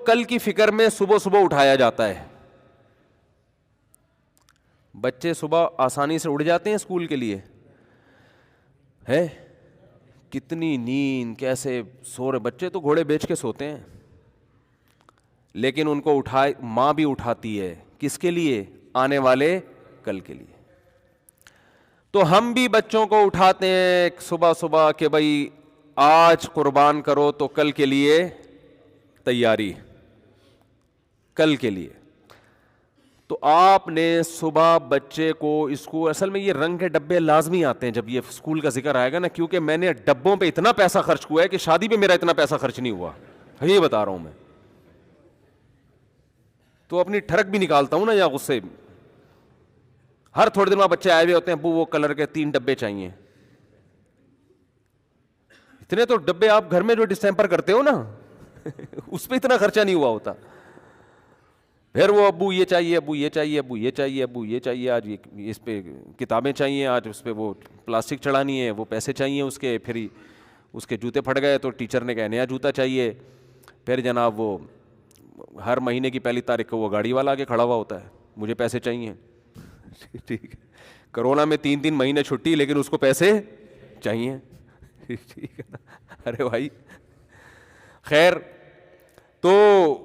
کل کی فکر میں صبح صبح اٹھایا جاتا ہے. بچے صبح آسانی سے اٹھ جاتے ہیں اسکول کے لیے, ہے کتنی نیند, کیسے سو رہے بچے, تو گھوڑے بیچ کے سوتے ہیں, لیکن ان کو اٹھائے ماں بھی اٹھاتی ہے. کس کے لیے؟ آنے والے کل کے لیے. تو ہم بھی بچوں کو اٹھاتے ہیں صبح صبح کہ بھائی آج قربان کرو تو کل کے لیے تیاری, کل کے لیے. تو آپ نے صبح بچے کو اسکول, اصل میں یہ رنگ کے ڈبے لازمی آتے ہیں جب یہ اسکول کا ذکر آئے گا نا, کیونکہ میں نے ڈبوں پہ اتنا پیسہ خرچ ہوا ہے کہ شادی پہ میرا اتنا پیسہ خرچ نہیں ہوا, یہ بتا رہا ہوں میں. تو اپنی ٹھڑک بھی نکالتا ہوں نا یا غصے, ہر تھوڑے دن بعد بچے آئے ہوئے ہوتے ہیں, ابو وہ کلر کے 3 ڈبے چاہیے. اتنے تو ڈبے آپ گھر میں جو ڈسٹیمپر کرتے ہو نا اس پہ اتنا خرچہ نہیں ہوا ہوتا. پھر وہ ابو یہ چاہیے, ابو یہ چاہیے, ابو یہ چاہیے, ابو یہ چاہیے, آج اس پہ کتابیں چاہیے, آج اس پہ وہ پلاسٹک چڑھانی ہے, وہ پیسے چاہیے اس کے, پھر اس کے جوتے پھٹ گئے تو ٹیچر نے کہا نیا جوتا چاہیے. پھر جناب وہ ہر مہینے کی 1 تاریخ کو وہ گاڑی والا آگے کھڑا ہوا ہوتا ہے, مجھے پیسے چاہیے. ٹھیک ہے, کرونا میں 3 مہینے چھٹی, لیکن اس کو پیسے چاہیے. ٹھیک ہے نا, ارے بھائی خیر. تو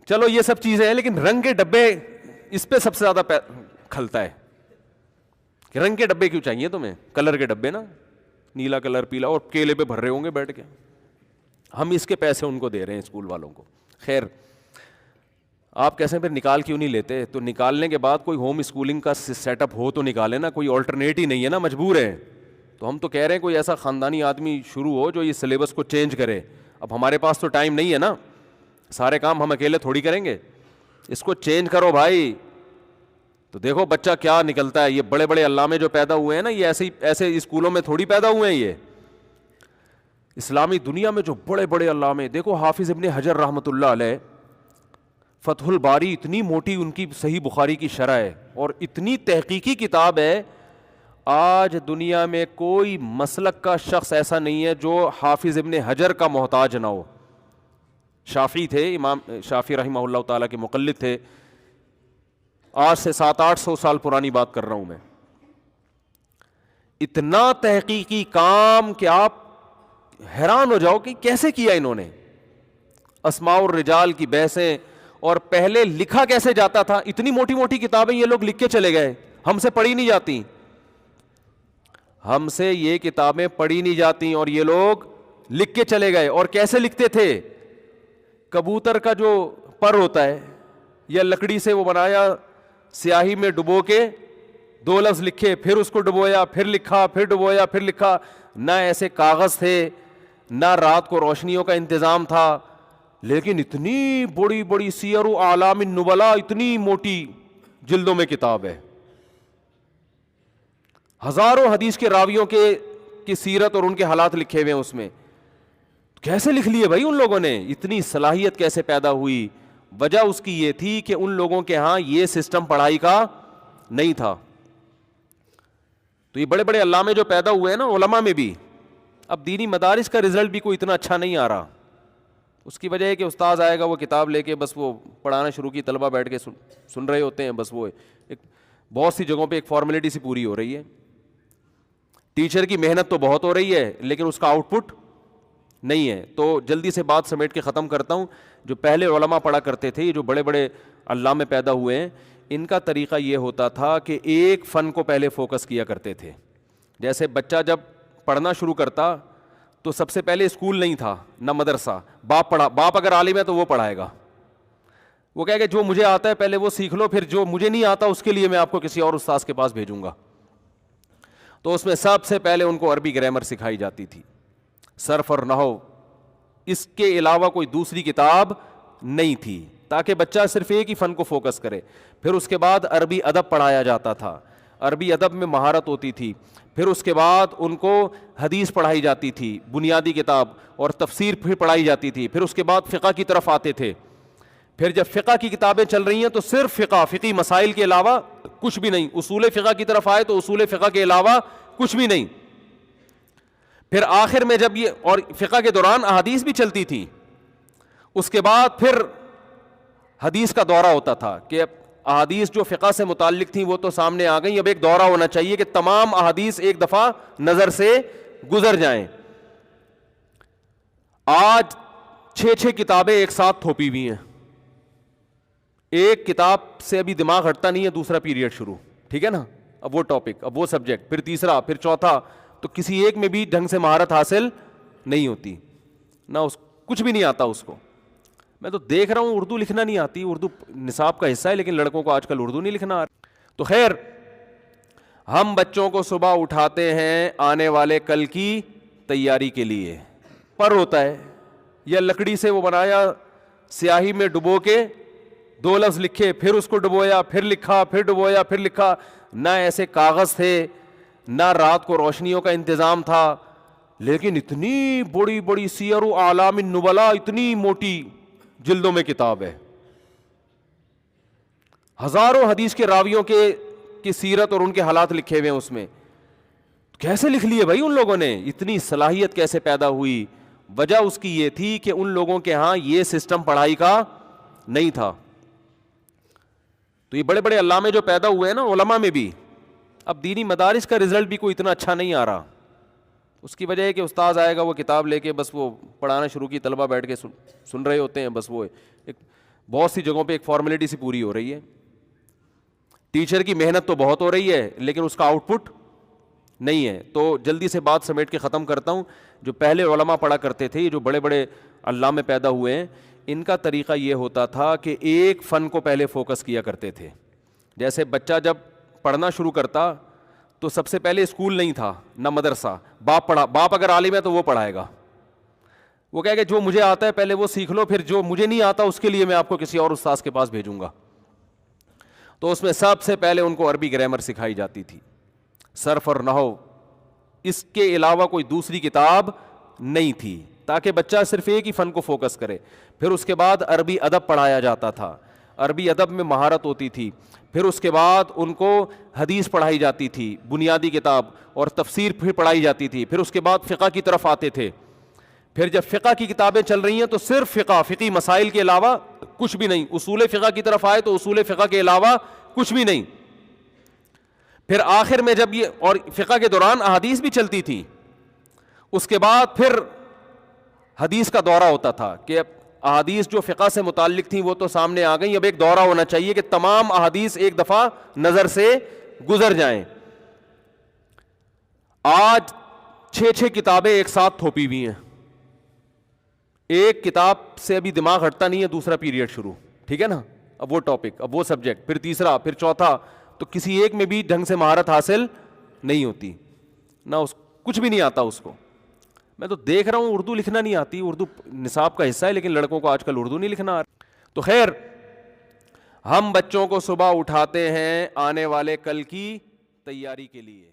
چلو یہ سب چیزیں ہیں, لیکن رنگ کے ڈبے اس پہ سب سے زیادہ کھلتا ہے کہ رنگ کے ڈبے کیوں چاہیے تمہیں, کلر کے ڈبے نا, نیلا کلر, پیلا, اور کیلے پہ بھر رہے ہوں گے بیٹھ کے. ہم اس کے پیسے ان کو دے رہے ہیں اسکول والوں کو. خیر, آپ کیسے پھر نکال کیوں نہیں لیتے؟ تو نکالنے کے بعد کوئی ہوم اسکولنگ کا سیٹ اپ ہو تو نکالے نا, کوئی آلٹرنیٹ ہی نہیں ہے نا, مجبور ہے. تو ہم تو کہہ رہے ہیں کوئی ایسا خاندانی آدمی شروع ہو جو یہ سلیبس کو چینج کرے. اب ہمارے پاس تو ٹائم نہیں ہے نا, سارے کام ہم اکیلے تھوڑی کریں گے. اس کو چینج کرو بھائی. تو دیکھو بچہ کیا نکلتا ہے. یہ بڑے بڑے علامے جو پیدا ہوئے ہیں نا, یہ ایسے اسکولوں میں تھوڑی پیدا ہوئے ہیں. یہ اسلامی دنیا میں جو بڑے بڑے علامے, دیکھو حافظ ابن حجر رحمۃ اللہ علیہ, فتح الباری اتنی موٹی ان کی صحیح بخاری کی شرح ہے, اور اتنی تحقیقی کتاب ہے. آج دنیا میں کوئی مسلک کا شخص ایسا نہیں ہے جو حافظ ابن حجر کا محتاج نہ ہو. شافعی تھے, امام شافعی رحمہ اللہ تعالیٰ کے مقلد تھے. آج سے 700-800 سال پرانی بات کر رہا ہوں میں. اتنا تحقیقی کام کہ آپ حیران ہو جاؤ کہ کیسے کیا انہوں نے. اسماء الرجال کی بحثیں, اور پہلے لکھا کیسے جاتا تھا. اتنی موٹی موٹی کتابیں یہ لوگ لکھ کے چلے گئے, ہم سے پڑھی نہیں جاتی. ہم سے یہ کتابیں پڑھی نہیں جاتی اور یہ لوگ لکھ کے چلے گئے. اور کیسے لکھتے تھے؟ کبوتر کا جو پر ہوتا ہے یا لکڑی سے وہ بنایا, سیاہی میں ڈبو کے 2 لفظ لکھے, پھر اس کو ڈبویا, پھر لکھا, پھر ڈبویا, پھر لکھا. نہ ایسے کاغذ تھے, نہ رات کو روشنیوں کا انتظام تھا, لیکن اتنی بڑی بڑی سیر و اعلام النبلاء, اتنی موٹی جلدوں میں کتاب ہے. ہزاروں حدیث کے راویوں کی سیرت اور ان کے حالات لکھے ہوئے ہیں اس میں. کیسے لکھ لیے بھائی ان لوگوں نے؟ اتنی صلاحیت کیسے پیدا ہوئی؟ وجہ اس کی یہ تھی کہ ان لوگوں کے ہاں یہ سسٹم پڑھائی کا نہیں تھا. تو یہ بڑے بڑے علامے جو پیدا ہوئے ہیں نا علماء میں بھی, اب دینی مدارس کا رزلٹ بھی کوئی اتنا اچھا نہیں آ رہا. اس کی وجہ ہے کہ استاذ آئے گا, وہ کتاب لے کے بس وہ پڑھانا شروع کی, طلبہ بیٹھ کے سن رہے ہوتے ہیں. بس وہ ایک بہت سی جگہوں پہ ایک فارمیلٹی سی پوری ہو رہی ہے. ٹیچر کی محنت تو بہت ہو رہی ہے, لیکن اس کا آؤٹ پٹ نہیں ہے. تو جلدی سے بات سمیٹ کے ختم کرتا ہوں. جو پہلے علماء پڑھا کرتے تھے, یہ جو بڑے بڑے علامے پیدا ہوئے ہیں, ان کا طریقہ یہ ہوتا تھا کہ ایک فن کو پہلے فوکس کیا کرتے تھے. جیسے بچہ جب پڑھنا شروع کرتا تو سب سے پہلے اسکول نہیں تھا, نہ مدرسہ. باپ اگر عالم ہے تو وہ پڑھائے گا. وہ کہے کہ جو مجھے آتا ہے پہلے وہ سیکھ لو, پھر جو مجھے نہیں آتا اس کے لیے میں آپ کو کسی اور استاذ کے پاس بھیجوں گا. تو اس میں سب سے پہلے ان کو عربی گرامر سکھائی جاتی تھی, صرف اور نحو. اس کے علاوہ کوئی دوسری کتاب نہیں تھی, تاکہ بچہ صرف ایک ہی فن کو فوکس کرے. پھر اس کے بعد عربی ادب پڑھایا جاتا تھا, عربی ادب میں مہارت ہوتی تھی. پھر اس کے بعد ان کو حدیث پڑھائی جاتی تھی, بنیادی کتاب, اور تفسیر پھر پڑھائی جاتی تھی. پھر اس کے بعد فقہ کی طرف آتے تھے. پھر جب فقہ کی کتابیں چل رہی ہیں تو صرف فقہی مسائل کے علاوہ کچھ بھی نہیں. اصول فقہ کی طرف آئے تو اصول فقہ کے علاوہ کچھ بھی نہیں. پھر آخر میں جب یہ, اور فقہ کے دوران احادیث بھی چلتی تھی, اس کے بعد پھر حدیث کا دورہ ہوتا تھا کہ احادیث جو فقہ سے متعلق تھیں وہ تو سامنے آ گئیں، اب ایک دورہ ہونا چاہیے کہ تمام احادیث ایک دفعہ نظر سے گزر جائیں۔ آج 6 کتابیں ایک ساتھ تھوپی ہوئی ہیں، ایک کتاب سے ابھی دماغ ہٹتا نہیں ہے، دوسرا پیریڈ شروع، ٹھیک ہے نا، اب وہ ٹاپک، اب وہ سبجیکٹ، پھر تیسرا، پھر چوتھا، تو کسی ایک میں بھی ڈھنگ سے مہارت حاصل نہیں ہوتی، نہ اس کچھ بھی نہیں آتا اس کو۔ میں تو دیکھ رہا ہوں اردو لکھنا نہیں آتی، اردو نصاب کا حصہ ہے لیکن لڑکوں کو آج کل اردو نہیں لکھنا آ رہا۔ تو خیر، ہم بچوں کو صبح اٹھاتے ہیں آنے والے کل کی تیاری کے لیے، پر ہوتا ہے یا لکڑی سے وہ بنایا، سیاہی میں ڈبو کے 2 لفظ لکھے، پھر اس کو ڈبویا، پھر لکھا، پھر ڈبویا، پھر لکھا، نہ ایسے کاغذ تھے، نہ رات کو روشنیوں کا انتظام تھا، لیکن اتنی بڑی بڑی سیر و اعلام النبلاء، اتنی موٹی جلدوں میں کتاب ہے، ہزاروں حدیث کے راویوں کی سیرت اور ان کے حالات لکھے ہوئے ہیں اس میں۔ کیسے لکھ لیے بھائی ان لوگوں نے؟ اتنی صلاحیت کیسے پیدا ہوئی؟ وجہ اس کی یہ تھی کہ ان لوگوں کے ہاں یہ سسٹم پڑھائی کا نہیں تھا۔ تو یہ بڑے بڑے علامے جو پیدا ہوئے ہیں نا علماء میں بھی، اب دینی مدارس کا رزلٹ بھی کوئی اتنا اچھا نہیں آ رہا، اس کی وجہ ہے کہ استاذ آئے گا وہ کتاب لے کے بس وہ پڑھانا شروع کی، طلبہ بیٹھ کے سن رہے ہوتے ہیں، بس وہ ایک بہت سی جگہوں پہ ایک فارمیلٹی سی پوری ہو رہی ہے۔ ٹیچر کی محنت تو بہت ہو رہی ہے لیکن اس کا آؤٹ پٹ نہیں ہے۔ تو جلدی سے بات سمیٹ کے ختم کرتا ہوں۔ جو پہلے علماء پڑھا کرتے تھے، یہ جو بڑے بڑے علامے پیدا ہوئے ہیں، ان کا طریقہ یہ ہوتا تھا کہ ایک فن کو پہلے فوکس کیا کرتے تھے۔ جیسے بچہ جب پڑھنا شروع کرتا تو سب سے پہلے اسکول نہیں تھا نہ مدرسہ، باپ اگر عالم ہے تو وہ پڑھائے گا، وہ کہے کہ جو مجھے آتا ہے پہلے وہ سیکھ لو، پھر جو مجھے نہیں آتا اس کے لیے میں آپ کو کسی اور استاذ کے پاس بھیجوں گا۔ تو اس میں سب سے پہلے ان کو عربی گرامر سکھائی جاتی تھی، صرف اور نحو، اس کے علاوہ کوئی دوسری کتاب نہیں تھی، تاکہ بچہ صرف ایک ہی فن کو فوکس کرے۔ پھر اس کے بعد عربی ادب پڑھایا جاتا تھا، عربی ادب میں مہارت ہوتی تھی۔ پھر اس کے بعد ان کو حدیث پڑھائی جاتی تھی، بنیادی کتاب، اور تفسیر پھر پڑھائی جاتی تھی۔ پھر اس کے بعد فقہ کی طرف آتے تھے۔ پھر جب فقہ کی کتابیں چل رہی ہیں تو صرف فقہی مسائل کے علاوہ کچھ بھی نہیں، اصول فقہ کی طرف آئے تو اصول فقہ کے علاوہ کچھ بھی نہیں۔ پھر آخر میں جب یہ، اور فقہ کے دوران احادیث بھی چلتی تھی، اس کے بعد پھر حدیث کا دورہ ہوتا تھا کہ احادیث جو فقہ سے متعلق تھیں وہ تو سامنے آ گئیں، اب ایک دورہ ہونا چاہیے کہ تمام احادیث ایک دفعہ نظر سے گزر جائیں۔ آج 6 کتابیں ایک ساتھ تھوپی ہوئی ہیں، ایک کتاب سے ابھی دماغ ہٹتا نہیں ہے، دوسرا پیریڈ شروع، ٹھیک ہے نا، اب وہ ٹاپک، اب وہ سبجیکٹ، پھر تیسرا، پھر چوتھا، تو کسی ایک میں بھی ڈھنگ سے مہارت حاصل نہیں ہوتی، نہ اس کچھ بھی نہیں آتا اس کو۔ میں تو دیکھ رہا ہوں اردو لکھنا نہیں آتی، اردو نصاب کا حصہ ہے لیکن لڑکوں کو آج کل اردو نہیں لکھنا آ رہا۔ تو خیر، ہم بچوں کو صبح اٹھاتے ہیں آنے والے کل کی تیاری کے لیے۔